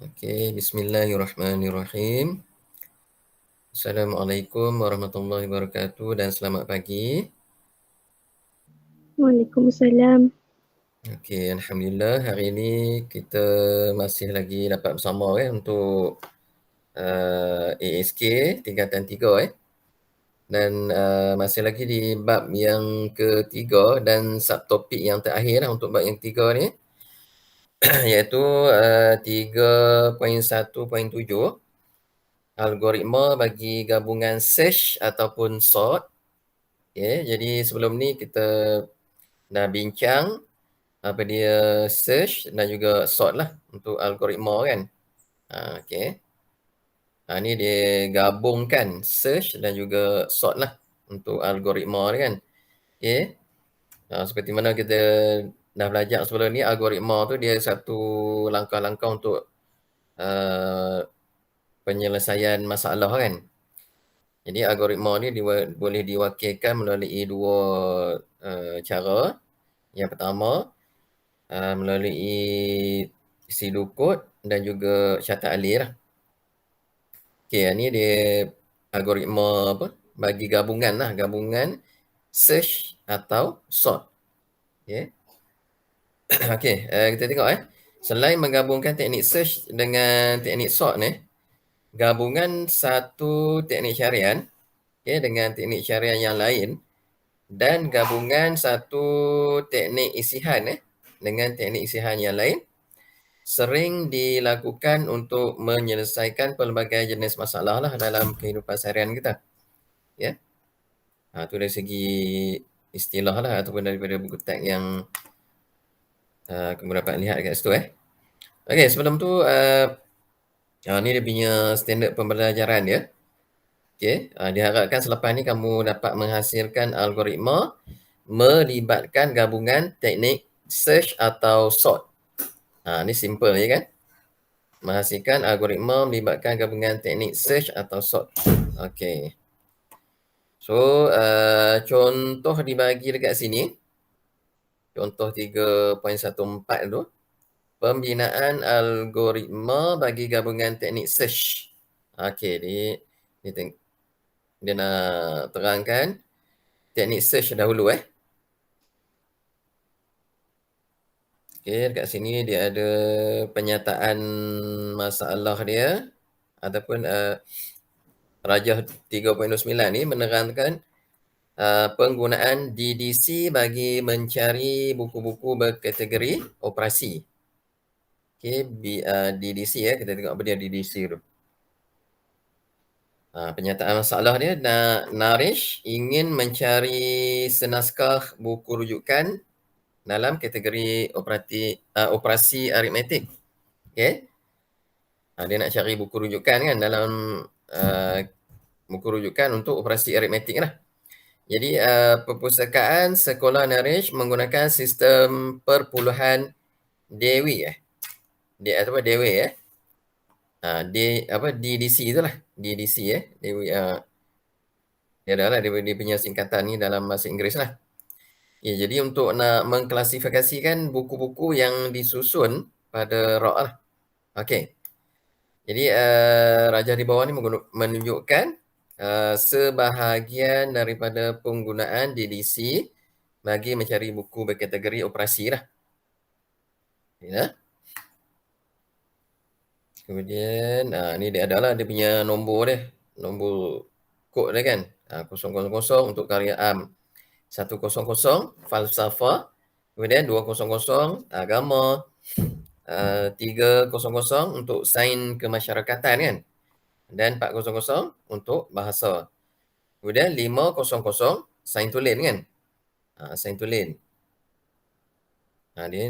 Okey, bismillahirrahmanirrahim. Assalamualaikum warahmatullahi wabarakatuh dan selamat pagi. Waalaikumsalam. Okey, alhamdulillah hari ini kita masih lagi dapat bersama untuk ASK tingkatan 3 dan masih lagi di bab yang ketiga dan subtopik yang terakhir untuk bab yang ketiga ni iaitu 3.1.7 algoritma bagi gabungan search ataupun sort. Okey, jadi sebelum ni kita dah bincang apa dia search dan juga sort lah untuk algoritma kan. Okey. Ni dia gabungkan search dan juga sort lah untuk algoritma ni kan. Okey. Seperti mana kita dah belajar sebelum ni, algoritma tu dia satu langkah-langkah untuk uh, penyelesaian masalah kan. Jadi algoritma ni boleh diwakilkan melalui dua cara. Yang pertama, melalui pseudocode dan juga syarat alih lah. Okey, ni dia algoritma apa? Bagi gabungan lah, gabungan search atau sort. Okey. Okey, kita tengok Selain menggabungkan teknik search dengan teknik sort ni, gabungan satu teknik syarian dengan teknik syarian yang lain dan gabungan satu teknik isihan dengan teknik isihan yang lain sering dilakukan untuk menyelesaikan pelbagai jenis masalah lah dalam kehidupan seharian kita. Ya. Itu dari segi istilah lah ataupun daripada buku teks yang kamu dapat lihat kat situ Okey, sebelum tu ni dia punya standard pembelajaran dia. Okey, diharapkan selepas ni kamu dapat menghasilkan algoritma melibatkan gabungan teknik search atau sort. Ni simple je kan? Menghasilkan algoritma melibatkan gabungan teknik search atau sort. Okey. So, contoh dibagi dekat sini. Contoh 3.14 tu. Pembinaan algoritma bagi gabungan teknik search. Okey, dia nak terangkan teknik search dahulu Okey, dekat sini dia ada penyataan masalah dia ataupun Rajah 3.9 ni menerangkan penggunaan DDC bagi mencari buku-buku berkategori operasi. Okey, DDC kita tengok apa dia DDC tu. Penyataan masalah dia, Naresh ingin mencari senaskah buku rujukan dalam kategori operasi aritmetik. Okey. Dia nak cari buku rujukan kan dalam buku rujukan untuk operasi aritmetik lah. Jadi perpustakaan sekolah Naresh menggunakan sistem perpuluhan Dewi Dewi DDC itulah. DDC Dewi dia adalah dia punya singkatan ni dalam bahasa Inggeris lah. Jadi untuk nak mengklasifikasikan buku-buku yang disusun pada rak lah. Okey. Jadi rajah di bawah ni menunjukkan sebahagian daripada penggunaan DDC bagi mencari buku berkategori operasi lah. Ya. Kemudian ni dia adalah dia punya nombor dia. Nombor kod dia kan. 000 untuk karya am. 100 falsafah. Kemudian 200 agama. 300 untuk sains kemasyarakatan kan. Dan 400 untuk bahasa. Kemudian 500 sains tulen kan. Sains tulen. Dia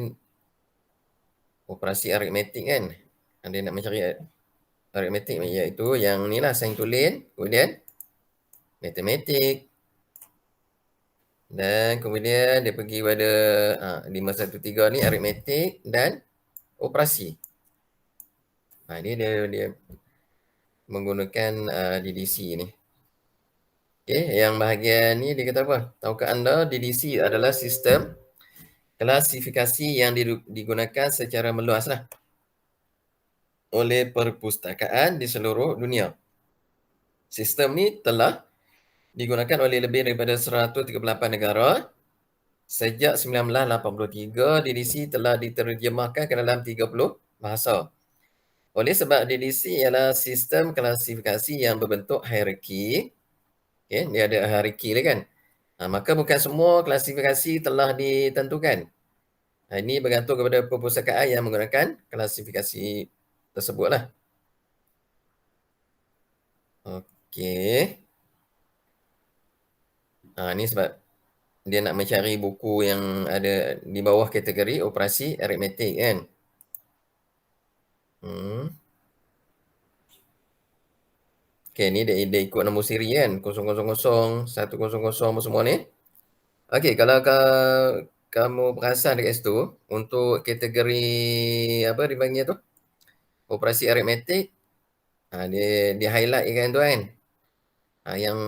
operasi aritmetik kan. Dia nak mencari aritmetik iaitu yang ni lah sains tulen. Kemudian matematik. Dan kemudian dia pergi pada 513 ni aritmetik dan operasi. Ini dia menggunakan DDC ni. Okey, yang bahagian ni dia kata apa? Tahukah anda DDC adalah sistem klasifikasi yang digunakan secara meluas lah. oleh perpustakaan di seluruh dunia. Sistem ni telah digunakan oleh lebih daripada 138 negara. Sejak 1983, DDC telah diterjemahkan ke dalam 30 bahasa. Oleh sebab DDC ialah sistem klasifikasi yang berbentuk hierarki, okay, dia ada hierarki dia kan. Maka bukan semua klasifikasi telah ditentukan. Ini bergantung kepada perpustakaan yang menggunakan klasifikasi tersebutlah. Okey. Ini sebab dia nak mencari buku yang ada di bawah kategori operasi aritmetik kan. Okey, ni dia ikut nombor siri kan, 000, 100 semua ni. Okey, kalau kamu perasan dekat situ, untuk kategori apa dipanggil tu? Operasi aritmetik, dia highlight kan tu kan. Yang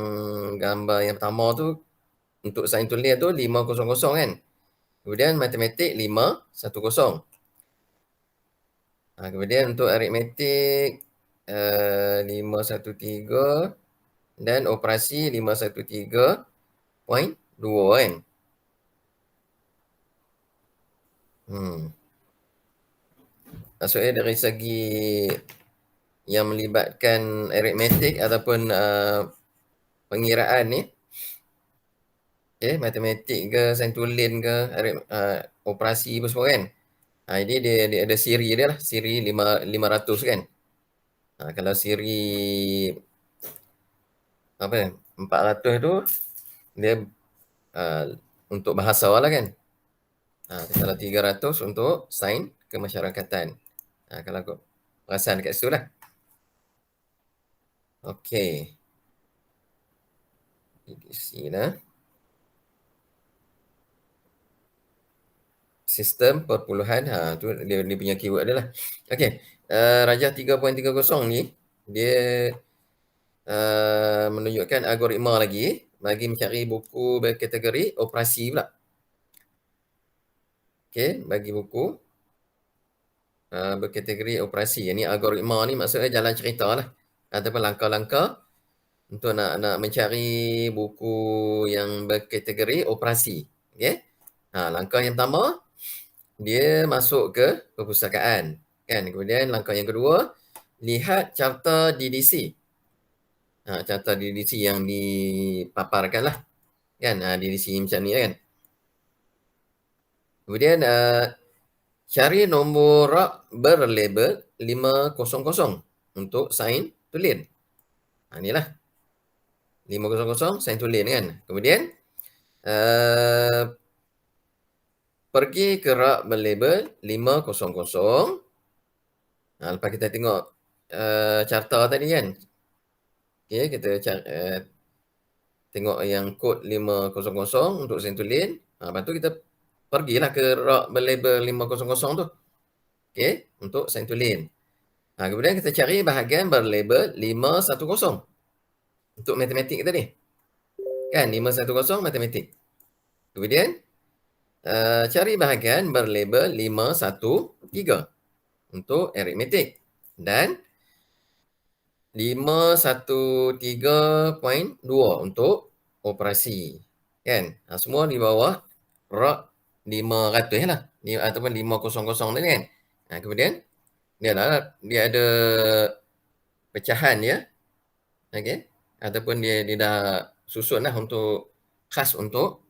gambar yang pertama tu untuk sains tulis tu 500 kan. Kemudian matematik 510. Kemudian untuk aritmetik 513 dan operasi 513.2 kan. Maksudnya dari segi yang melibatkan aritmetik ataupun pengiraan ni, matematik ke, sains tulis ke, operasi apa semua kan. Jadi dia ada siri dia lah, siri 500 kan. Kalau siri 400 tu dia untuk bahasa lah kan. Kalau 300 untuk sains kemasyarakatan. Kalau kau perasan dekat situ lah. Okey. Isi lah. Sistem perpuluhan, tu dia punya keyword dia lah. Okey, Rajah 3.30 ni, dia menunjukkan algoritma lagi bagi mencari buku berkategori operasi pula. Okey, bagi buku berkategori operasi. Ini algoritma ni maksudnya jalan cerita lah, ataupun langkah-langkah untuk nak mencari buku yang berkategori operasi. Okey, langkah yang pertama, dia masuk ke perpustakaan kan. Kemudian langkah yang kedua, lihat carta DDC. Carta DDC yang dipaparkan lah kan, DDC macam ni kan. Kemudian cari nombor rak berlabel 500 untuk sains tulis. Inilah 500 sains tulis kan. Kemudian pergi ke rak berlabel 500. Lepas kita tengok carta tadi kan. Okey, kita tengok yang kod 500 untuk sains tulis. Lepas tu kita pergilah ke rak berlabel 500 tu. Okey, untuk sains tulis. Kemudian kita cari bahagian berlabel 510 untuk matematik tadi. Kan, 510 matematik. Kemudian cari bahagian berlabel 513 untuk aritmetik. Dan 513.2 untuk operasi. Kan? Semua di bawah rak 500 lah. Ataupun 500 tadi kan. Kemudian dia ada pecahan dia. Okey. Ataupun dia dah susun lah untuk khas untuk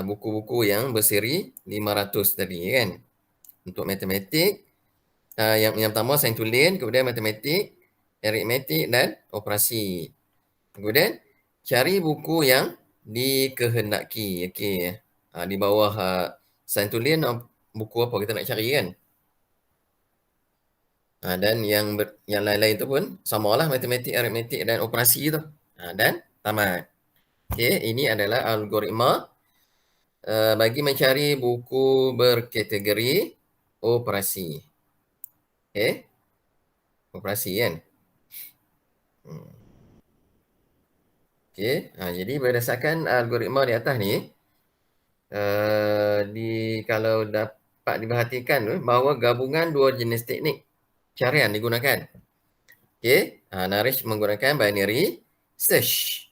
buku-buku yang bersiri 500 tadi kan. Untuk matematik, yang pertama sains tulis, kemudian matematik, aritmetik dan operasi. Kemudian cari buku yang dikehendaki. Okey. Di bawah sains tulis, buku apa kita nak cari kan. Dan yang lain-lain tu pun samalah, matematik, aritmetik dan operasi tu. Dan tamat. Okey, ini adalah algoritma bagi mencari buku berkategori operasi. Okey. Operasi kan. Okey, jadi berdasarkan algoritma di atas ni, kalau dapat diperhatikan bahawa gabungan dua jenis teknik carian digunakan. Okey, Naresh menggunakan binary search.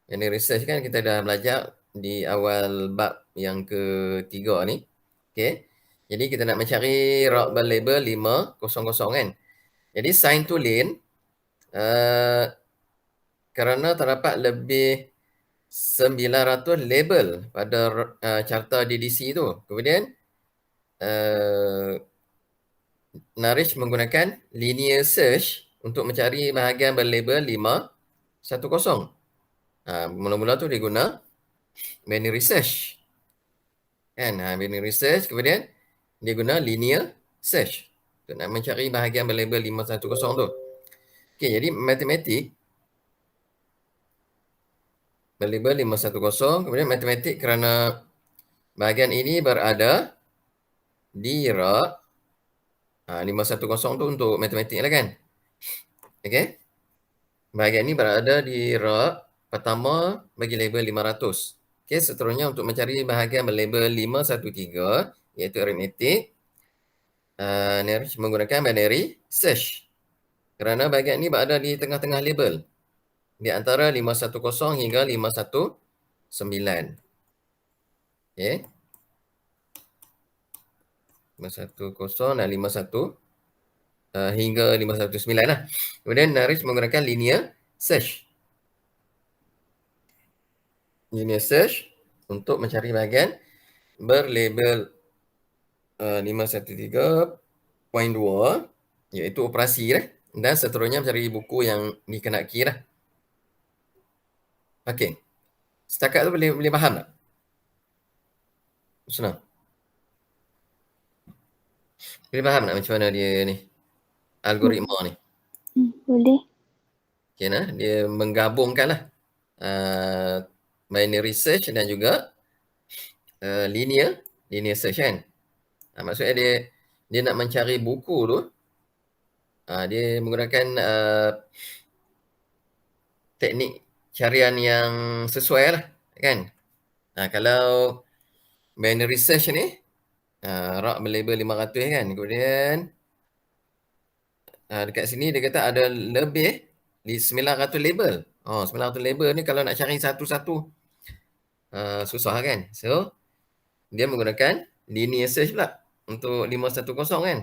Binary search kan kita dah belajar di awal bab yang ketiga ni. Okey. Jadi kita nak mencari rock berlabel 500 kan. Jadi sign to lane kerana terdapat lebih 900 label pada carta DDC tu. Kemudian Naresh menggunakan linear search untuk mencari bahagian berlabel 510. Mula-mula tu dia guna binary search. Kan? Binary search, kemudian dia guna linear search untuk nak mencari bahagian berlabel 510 tu. Okey, jadi matematik berlabel 510, kemudian matematik kerana bahagian ini berada di rak 510 tu untuk matematik lah kan. Okey. Bahagian ini berada di rak pertama bagi label 500. Okey, seterusnya untuk mencari bahagian berlabel 513 iaitu aritmetik, Naresh menggunakan binary search. Kerana bahagian ini berada di tengah-tengah label di antara 510 hingga 519. Okey. 510 dan 51 hingga 519 lah. Kemudian Naresh menggunakan linear search. Linear search untuk mencari bahagian berlabel 513.2 iaitu operasi lah. Dan seterusnya mencari buku yang dikenaki lah. Okey. Setakat tu boleh faham tak? Senang. Boleh faham tak macam mana dia ni? Algoritma ni. Boleh. Okay, dia menggabungkan lah binary search dan juga linear search kan. Maksudnya dia nak mencari buku tu, dia menggunakan teknik carian yang sesuai lah kan. Kalau binary search ni rak berlabel 500 kan, kemudian dekat sini dia kata ada lebih di 900 label. 900 label ni kalau nak cari satu-satu susah kan. So dia menggunakan linear search pula untuk 510 kan.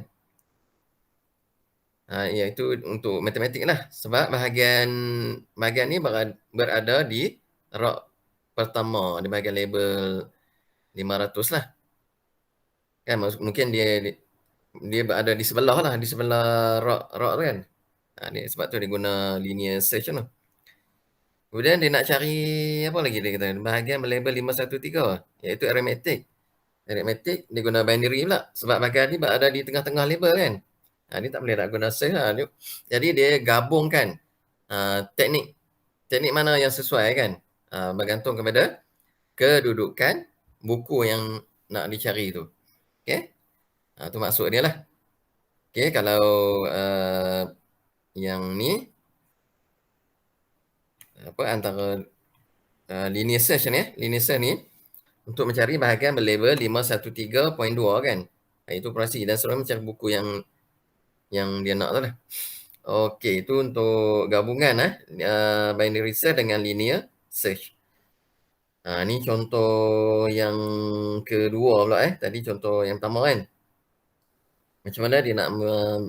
Iaitu untuk matematik lah. Sebab bahagian ni berada di rak pertama, di bahagian label 500 lah. Kan mungkin dia berada di sebelah lah, di sebelah rak tu kan. Sebab tu dia guna linear search tu. Kemudian dia nak cari apa lagi dia kata? Bahagian berlabel 513 iaitu aritmetik. Aritmetik dia guna binary pula sebab bahagian ni berada di tengah-tengah label kan. Dia tak boleh nak guna search lah. Jadi dia gabungkan teknik mana yang sesuai kan. Bergantung kepada kedudukan buku yang nak dicari tu. Okey. Tu maksud dia lah. Okey, kalau yang ni antara linear search ni, untuk mencari bahagian berlabel 513.2 kan. Itu operasi dan selalu mencari buku yang dia nak tu lah. Okey, itu untuk gabungan binary search dengan linear search. Ni contoh yang kedua pula Tadi contoh yang pertama kan. Macam mana dia nak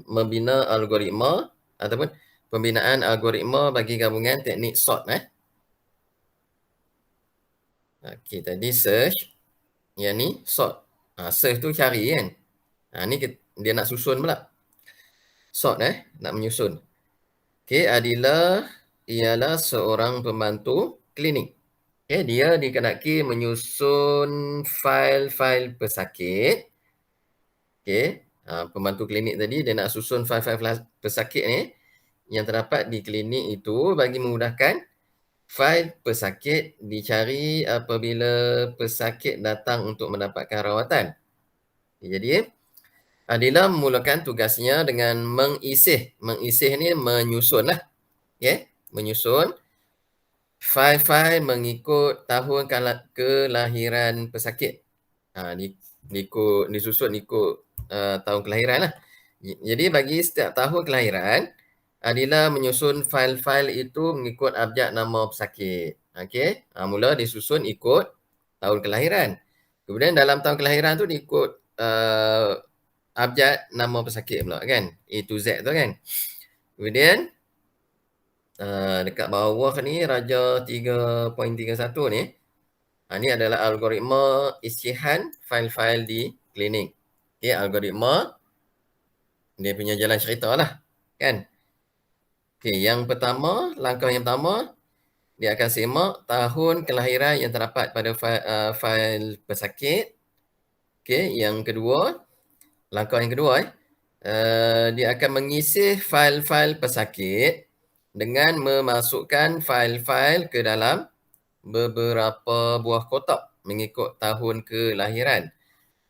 membina algoritma ataupun pembinaan algoritma bagi gabungan teknik sort Okey, tadi search. Yang ni sort. Search tu cari kan. Ni dia nak susun pula. Sort nak menyusun. Okey, Adila ialah seorang pembantu klinik. Okey, dia dikenaki menyusun fail-fail pesakit. Okey, pembantu klinik tadi dia nak susun fail-fail pesakit ni yang terdapat di klinik itu bagi memudahkan fail pesakit dicari apabila pesakit datang untuk mendapatkan rawatan. Jadi Adila memulakan tugasnya dengan mengisih. Mengisih ni menyusun lah. Okay? Menyusun fail-fail mengikut tahun kelahiran pesakit. Disusun ikut tahun kelahiran lah. Jadi bagi setiap tahun kelahiran, Adila menyusun fail-fail itu mengikut abjad nama pesakit. Okey, mula disusun ikut tahun kelahiran. Kemudian dalam tahun kelahiran tu diikut abjad nama pesakit pula kan, A to Z tu kan. Kemudian dekat bawah ni Raja 3.31 ni, ni adalah algoritma isihan fail-fail di klinik. Okey, algoritma dia punya jalan cerita lah kan. Okey, yang pertama, langkah yang pertama, dia akan semak tahun kelahiran yang terdapat pada fail pesakit. Okey, yang kedua, langkah yang kedua dia akan mengisi fail-fail pesakit dengan memasukkan fail-fail ke dalam beberapa buah kotak mengikut tahun kelahiran.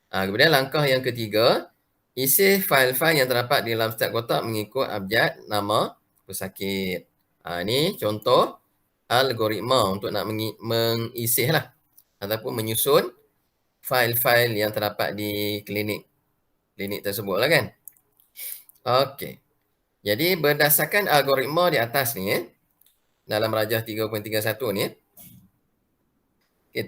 Kemudian langkah yang ketiga, isi fail-fail yang terdapat di dalam setiap kotak mengikut abjad nama pesakit. Ini contoh algoritma untuk nak mengisih lah ataupun menyusun fail-fail yang terdapat di klinik tersebut lah kan. Okey. Jadi berdasarkan algoritma di atas ni, dalam Rajah 3.31 ni,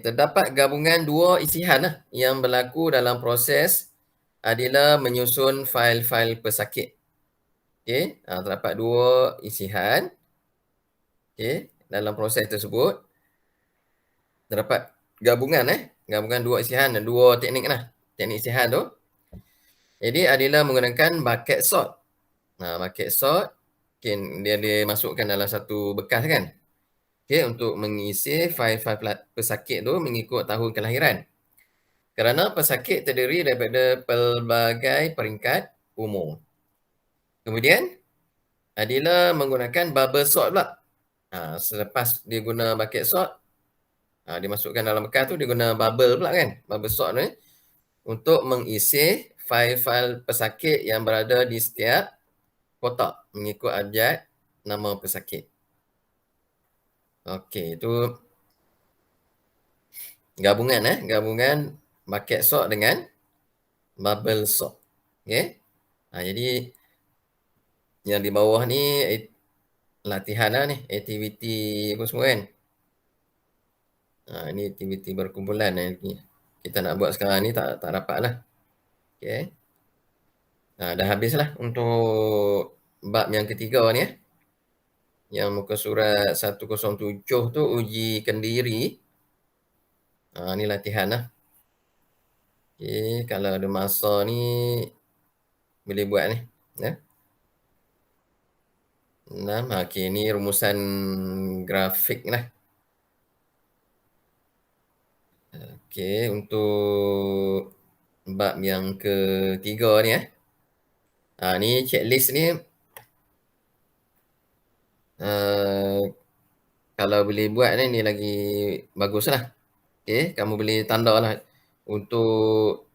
terdapat gabungan dua isihan lah yang berlaku dalam proses Adila menyusun fail-fail pesakit. Okey, terdapat dua isihan. Okey, dalam proses tersebut terdapat gabungan dua isihan dan dua teknik lah. Teknik isihan tu. Jadi Adila menggunakan bucket sort. Bucket sort, okay, dia dimasukkan dalam satu bekas kan. Okey, untuk mengisi fail-fail pesakit tu mengikut tahun kelahiran. Kerana pesakit terdiri daripada pelbagai peringkat umur. Kemudian, Adila menggunakan bubble sort pula. Selepas dia guna bucket sort, dimasukkan dalam bekas tu, dia guna bubble pula kan. Bubble sort ni untuk mengisi fail-fail pesakit yang berada di setiap kotak mengikut abjad nama pesakit. Okey, itu gabungan bucket sort dengan bubble sort. Okey. Jadi yang di bawah ni latihan lah ni, aktiviti apa semua kan. Ini aktiviti berkumpulan ni. Kita nak buat sekarang ni tak dapat lah. Okey. Dah habis lah untuk bab yang ketiga ni. Yang muka surat 107 tu uji kendiri. Ni latihan lah. Okey, kalau ada masa ni boleh buat ni. Ya. 6. Okey, ni rumusan grafik lah. Okey, untuk bab yang ketiga ni ni checklist ni kalau boleh buat ni lagi bagus lah. Okey, kamu boleh tanda lah untuk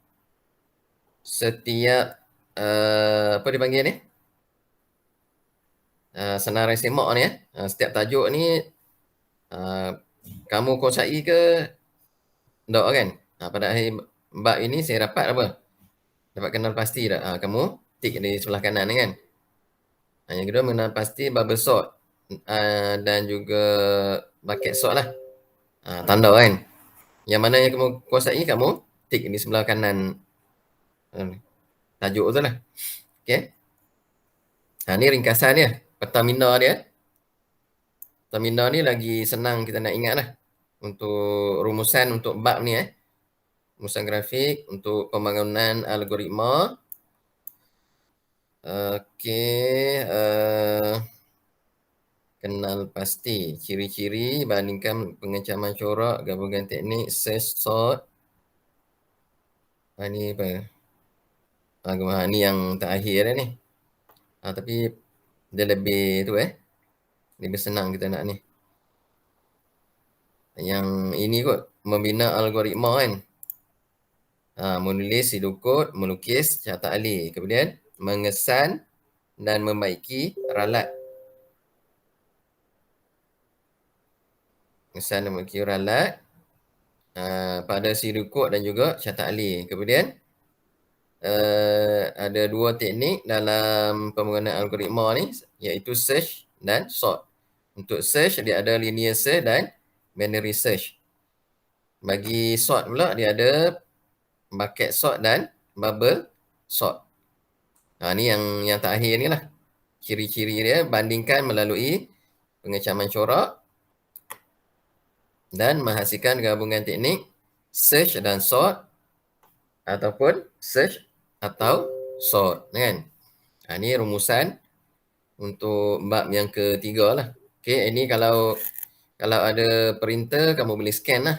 setiap apa dipanggil ni? Senarai semak ni setiap tajuk ni kamu kuasai ke tak kan? Pada akhir bab ini saya dapat apa? Dapat kenal pasti tak? Kamu tik di sebelah kanan ni kan? Yang kedua mengenal pasti bubble sort dan juga bucket sort lah. Tanda kan? Yang mana yang kamu kuasai, kamu tik di sebelah kanan tajuk tu lah. Okay. Ni ringkasan dia. Pertamina dia. Pertamina ni lagi senang kita nak ingat lah. Untuk rumusan untuk bab ni rumusan grafik untuk pembangunan algoritma. Okey. Kenal pasti. Ciri-ciri bandingkan pengecaman corak, gabungan teknik, search, sort. Ni apa? Ni yang terakhir ni. Tapi dia lebih tu lebih senang kita nak ni. Yang ini kot, membina algoritma kan. Menulis hidup kod, melukis catat alih. Kemudian mengesan dan membaiki ralat. Mengesan dan membaiki ralat pada hidup kod dan juga catat alih. Kemudian ada dua teknik dalam penggunaan algoritma ni, iaitu search dan sort. Untuk search, dia ada linear search dan binary search. Bagi sort pula, dia ada bucket sort dan bubble sort. Ni yang terakhir ni lah. Ciri-ciri dia bandingkan melalui pengecaman corak dan menghasilkan gabungan teknik search dan sort ataupun search atau sort, kan. Ni rumusan untuk bab yang ketiga lah. Okey, ini kalau ada printer, kamu boleh scan lah.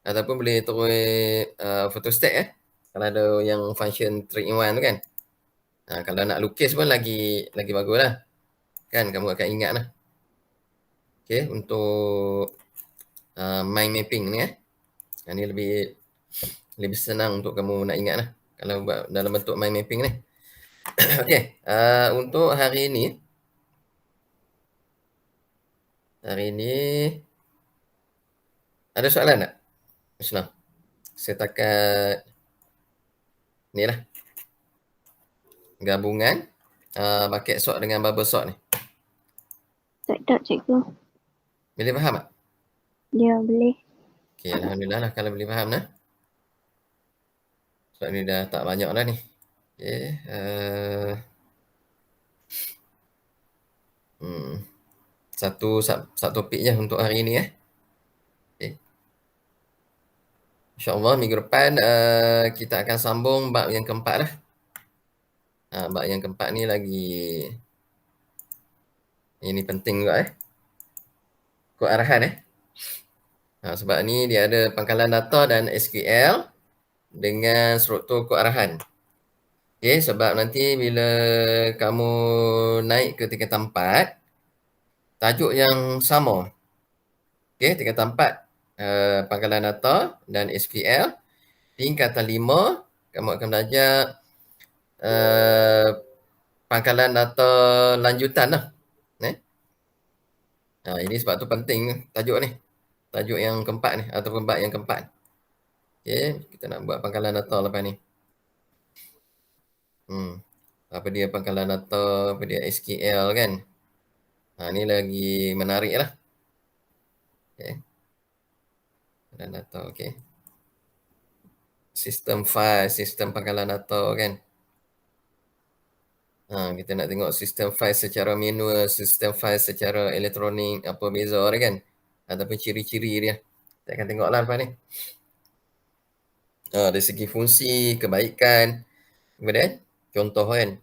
Ataupun boleh terus photostat kalau ada yang function 3-in-1 tu kan. Kalau nak lukis pun lagi bagus lah. Kan, kamu akan ingat lah. Okey, untuk mind mapping ni ni lebih senang untuk kamu nak ingat lah. Kalau buat dalam bentuk mind mapping ni. Okey, untuk hari ni ada soalan tak? Senang. Saya takat ni lah. Gabungan bucket sort dengan bubble sort ni. Tak, cikgu. Boleh faham tak? Ya, boleh. Okey, alhamdulillah lah kalau boleh faham lah. Sebab ni dah tak banyak dah ni. Okey, satu topik je untuk hari ni Okay. InsyaAllah minggu depan kita akan sambung bab yang keempat lah. Bab yang keempat ni lagi ini penting juga kod arahan sebab ni dia ada pangkalan data dan SQL dengan struktur kod arahan. Okay, sebab nanti bila kamu naik ke tingkatan 4, tajuk yang sama. Okay, tingkatan 4 pangkalan data dan SQL. Tingkatan 5, kamu akan belajar pangkalan data lanjutan lah. Ini sebab tu penting tajuk ni. Tajuk yang keempat ni ataupun bab yang keempat. Okay, kita nak buat pangkalan data lepas ni. Apa dia pangkalan data, apa dia SQL kan. Ni lagi menarik lah. Okay. Pangkalan data, okay. Sistem file, sistem pangkalan data kan. Kita nak tengok sistem file secara manual, sistem file secara elektronik, apa beza dia kan. Ataupun ciri-ciri dia. Kita akan tengoklah lepas ni. Dari segi fungsi, kebaikan, kemudian contoh kan.